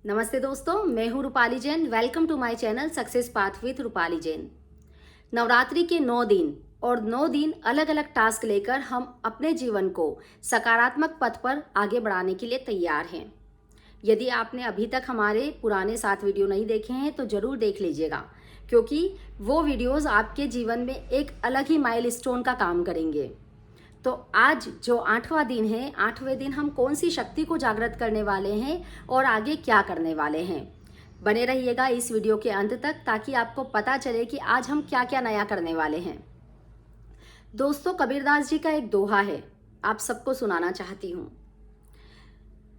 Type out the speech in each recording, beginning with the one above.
नमस्ते दोस्तों, मैं हूँ Rupali Jain. Welcome to my channel success path with Rupali Jain. Navratri के 9 दिन और 9 दिन अलग अलग टास्क लेकर हम अपने जीवन को सकारात्मक पथ पर आगे बढ़ाने के लिए तैयार हैं। यदि आपने अभी तक हमारे पुराने 7 वीडियो नहीं देखे हैं तो ज़रूर देख लीजिएगा, क्योंकि वो वीडियोज़ आपके जीवन में एक अलग ही माइलस्टोन का काम करेंगे। तो आज जो 8वां दिन है, 8वें दिन हम कौन सी शक्ति को जागृत करने वाले हैं और आगे क्या करने वाले हैं। बने रहिएगा इस वीडियो के अंत तक ताकि आपको पता चले कि आज हम क्या क्या नया करने वाले हैं। दोस्तों, कबीरदास जी का एक दोहा है, आप सबको सुनाना चाहती हूँ।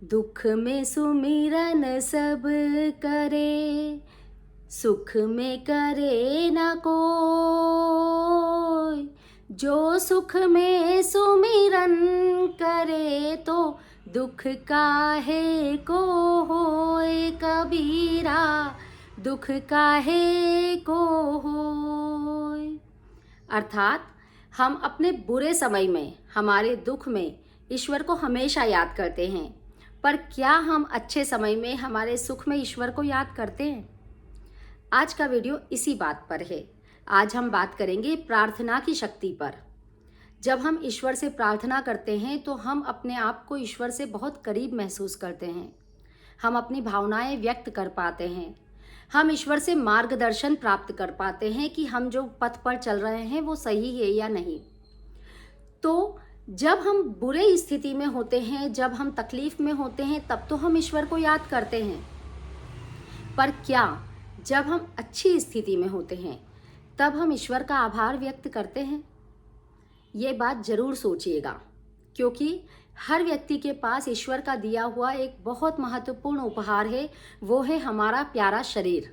दुख में सुमिरन सब करे, सुख में करे न कोई। जो सुख में सुमिरन करे तो दुख काहे को होए कबीरा, दुख काहे को होए। अर्थात हम अपने बुरे समय में, हमारे दुख में ईश्वर को हमेशा याद करते हैं, पर क्या हम अच्छे समय में हमारे सुख में ईश्वर को याद करते हैं? आज का वीडियो इसी बात पर है। आज हम बात करेंगे प्रार्थना की शक्ति पर। जब हम ईश्वर से प्रार्थना करते हैं तो हम अपने आप को ईश्वर से बहुत करीब महसूस करते हैं। हम अपनी भावनाएं व्यक्त कर पाते हैं। हम ईश्वर से मार्गदर्शन प्राप्त कर पाते हैं कि हम जो पथ पर चल रहे हैं वो सही है या नहीं। तो जब हम बुरे स्थिति में होते हैं, जब हम तकलीफ में होते हैं, तब तो हम ईश्वर को याद करते हैं। पर क्या जब हम अच्छी स्थिति में होते हैं तब हम ईश्वर का आभार व्यक्त करते हैं? ये बात जरूर सोचिएगा, क्योंकि हर व्यक्ति के पास ईश्वर का दिया हुआ एक बहुत महत्वपूर्ण उपहार है, वो है हमारा प्यारा शरीर।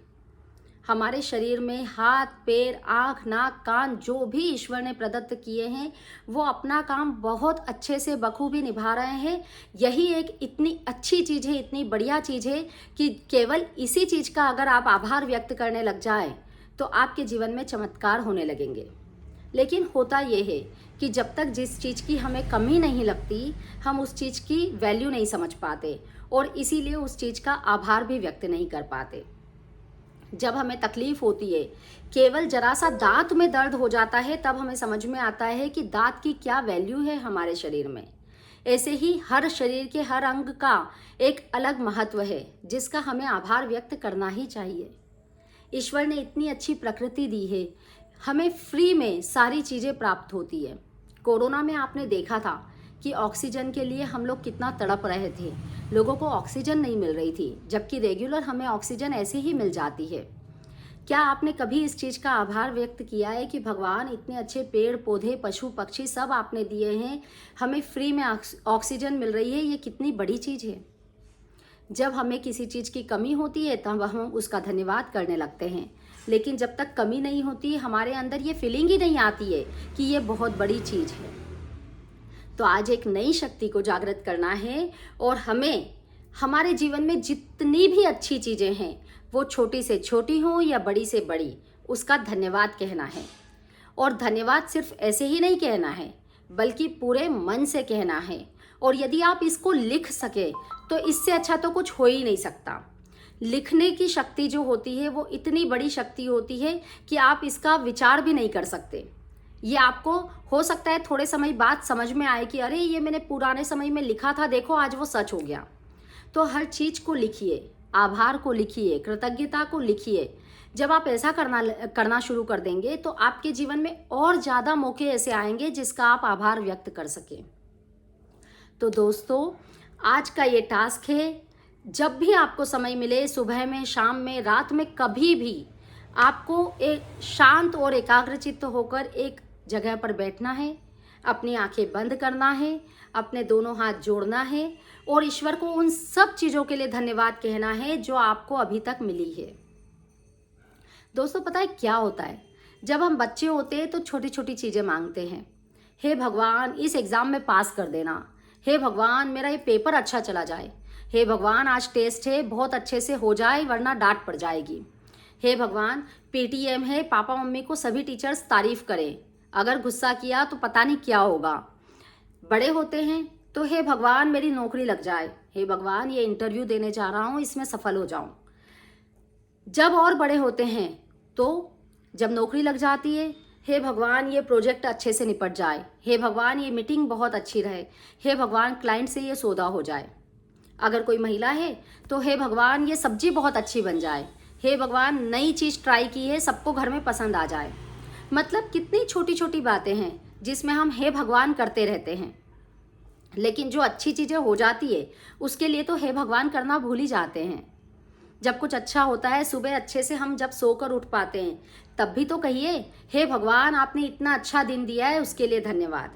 हमारे शरीर में हाथ, पैर, आँख, नाक, कान जो भी ईश्वर ने प्रदत्त किए हैं वो अपना काम बहुत अच्छे से बखूबी निभा रहे हैं। यही एक इतनी अच्छी चीज़ है, इतनी बढ़िया चीज़ है कि केवल इसी चीज़ का अगर आप आभार व्यक्त करने लग जाएं तो आपके जीवन में चमत्कार होने लगेंगे। लेकिन होता ये है कि जब तक जिस चीज़ की हमें कमी नहीं लगती, हम उस चीज़ की वैल्यू नहीं समझ पाते और इसीलिए उस चीज़ का आभार भी व्यक्त नहीं कर पाते। जब हमें तकलीफ होती है, केवल जरा सा दांत में दर्द हो जाता है, तब हमें समझ में आता है कि दांत की क्या वैल्यू है हमारे शरीर में। ऐसे ही हर शरीर के हर अंग का एक अलग महत्व है जिसका हमें आभार व्यक्त करना ही चाहिए। ईश्वर ने इतनी अच्छी प्रकृति दी है, हमें फ्री में सारी चीज़ें प्राप्त होती है। कोरोना में आपने देखा था कि ऑक्सीजन के लिए हम लोग कितना तड़प रहे थे। लोगों को ऑक्सीजन नहीं मिल रही थी, जबकि रेगुलर हमें ऑक्सीजन ऐसे ही मिल जाती है। क्या आपने कभी इस चीज़ का आभार व्यक्त किया है कि भगवान इतने अच्छे पेड़ पौधे, पशु पक्षी सब आपने दिए हैं, हमें फ्री में ऑक्सीजन मिल रही है, ये कितनी बड़ी चीज़ है। जब हमें किसी चीज़ की कमी होती है तब हम उसका धन्यवाद करने लगते हैं, लेकिन जब तक कमी नहीं होती हमारे अंदर ये फीलिंग ही नहीं आती है कि ये बहुत बड़ी चीज़ है। तो आज एक नई शक्ति को जागृत करना है और हमें हमारे जीवन में जितनी भी अच्छी चीज़ें हैं, वो छोटी से छोटी हो या बड़ी से बड़ी, उसका धन्यवाद कहना है। और धन्यवाद सिर्फ ऐसे ही नहीं कहना है, बल्कि पूरे मन से कहना है। और यदि आप इसको लिख सके तो इससे अच्छा तो कुछ हो ही नहीं सकता। लिखने की शक्ति जो होती है वो इतनी बड़ी शक्ति होती है कि आप इसका विचार भी नहीं कर सकते। ये आपको हो सकता है थोड़े समय बाद समझ में आए कि अरे ये मैंने पुराने समय में लिखा था, देखो आज वो सच हो गया। तो हर चीज़ को लिखिए, आभार को लिखिए, कृतज्ञता को लिखिए। जब आप ऐसा करना शुरू कर देंगे तो आपके जीवन में और ज़्यादा मौके ऐसे आएंगे जिसका आप आभार व्यक्त कर सकें। तो दोस्तों, आज का ये टास्क है, जब भी आपको समय मिले, सुबह में, शाम में, रात में, कभी भी आपको एक शांत और एकाग्रचित्त होकर एक जगह पर बैठना है, अपनी आंखें बंद करना है, अपने दोनों हाथ जोड़ना है और ईश्वर को उन सब चीज़ों के लिए धन्यवाद कहना है जो आपको अभी तक मिली है। दोस्तों, पता है क्या होता है, जब हम बच्चे होते हैं तो छोटी छोटी चीज़ें मांगते हैं। हे भगवान, इस एग्ज़ाम में पास कर देना। हे भगवान, मेरा ये पेपर अच्छा चला जाए। हे भगवान, आज टेस्ट है, बहुत अच्छे से हो जाए वरना डांट पड़ जाएगी। हे भगवान, पेटीएम है, पापा मम्मी को सभी टीचर्स तारीफ करें, अगर गुस्सा किया तो पता नहीं क्या होगा। बड़े होते हैं तो हे भगवान, मेरी नौकरी लग जाए। हे भगवान ये इंटरव्यू देने जा रहा हूँ, इसमें सफल हो जाऊँ। जब और बड़े होते हैं तो जब नौकरी लग जाती है, हे भगवान ये प्रोजेक्ट अच्छे से निपट जाए, हे भगवान ये मीटिंग बहुत अच्छी रहे, हे भगवान क्लाइंट से ये सौदा हो जाए। अगर कोई महिला है तो हे भगवान ये सब्जी बहुत अच्छी बन जाए, हे भगवान नई चीज़ ट्राई की है सबको घर में पसंद आ जाए। मतलब कितनी छोटी छोटी बातें हैं जिसमें हम हे भगवान करते रहते हैं, लेकिन जो अच्छी चीज़ें हो जाती है उसके लिए तो हे भगवान करना भूल ही जाते हैं। जब कुछ अच्छा होता है, सुबह अच्छे से हम जब सोकर उठ पाते हैं, तब भी तो कहिए हे भगवान आपने इतना अच्छा दिन दिया है उसके लिए धन्यवाद।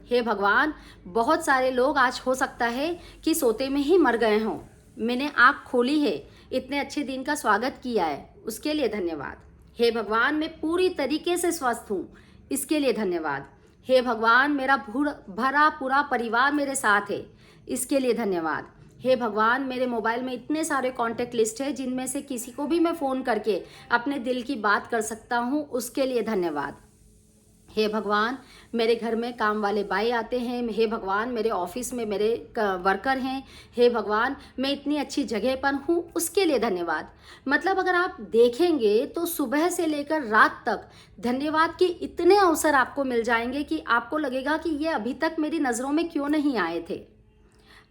हे भगवान बहुत सारे लोग आज हो सकता है कि सोते में ही मर गए हों, मैंने आँख खोली है, इतने अच्छे दिन का स्वागत किया है उसके लिए धन्यवाद। हे भगवान मैं पूरी तरीके से स्वस्थ हूँ, इसके लिए धन्यवाद। हे भगवान मेरा भरा पूरा परिवार मेरे साथ है, इसके लिए धन्यवाद। हे भगवान मेरे मोबाइल में इतने सारे कॉन्टैक्ट लिस्ट है जिनमें से किसी को भी मैं फ़ोन करके अपने दिल की बात कर सकता हूँ, उसके लिए धन्यवाद। हे भगवान मेरे घर में काम वाले भाई आते हैं, हे भगवान मेरे ऑफिस में मेरे वर्कर हैं, हे भगवान मैं इतनी अच्छी जगह पर हूँ, उसके लिए धन्यवाद। मतलब अगर आप देखेंगे तो सुबह से लेकर रात तक धन्यवाद के इतने अवसर आपको मिल जाएंगे कि आपको लगेगा कि ये अभी तक मेरी नज़रों में क्यों नहीं आए थे।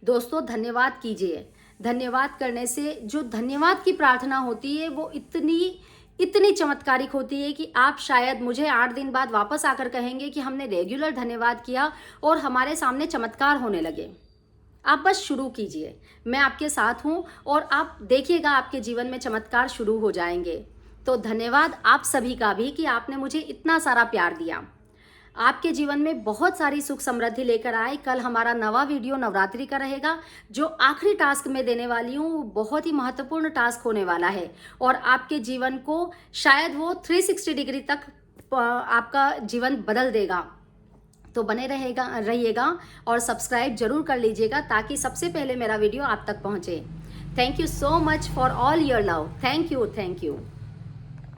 दोस्तों धन्यवाद कीजिए। धन्यवाद करने से जो धन्यवाद की प्रार्थना होती है वो इतनी चमत्कारिक होती है कि आप शायद मुझे 8 दिन बाद वापस आकर कहेंगे कि हमने रेगुलर धन्यवाद किया और हमारे सामने चमत्कार होने लगे। आप बस शुरू कीजिए, मैं आपके साथ हूँ और आप देखिएगा आपके जीवन में चमत्कार शुरू हो जाएंगे। तो धन्यवाद आप सभी का भी कि आपने मुझे इतना सारा प्यार दिया। आपके जीवन में बहुत सारी सुख समृद्धि लेकर आए। कल हमारा नवा वीडियो नवरात्रि का रहेगा। जो आखिरी टास्क मैं देने वाली हूँ वो बहुत ही महत्वपूर्ण टास्क होने वाला है और आपके जीवन को शायद वो 360 डिग्री तक आपका जीवन बदल देगा। तो बने रहिएगा और सब्सक्राइब जरूर कर लीजिएगा ताकि सबसे पहले मेरा वीडियो आप तक पहुँचे। Thank you so much for all your love. Thank you.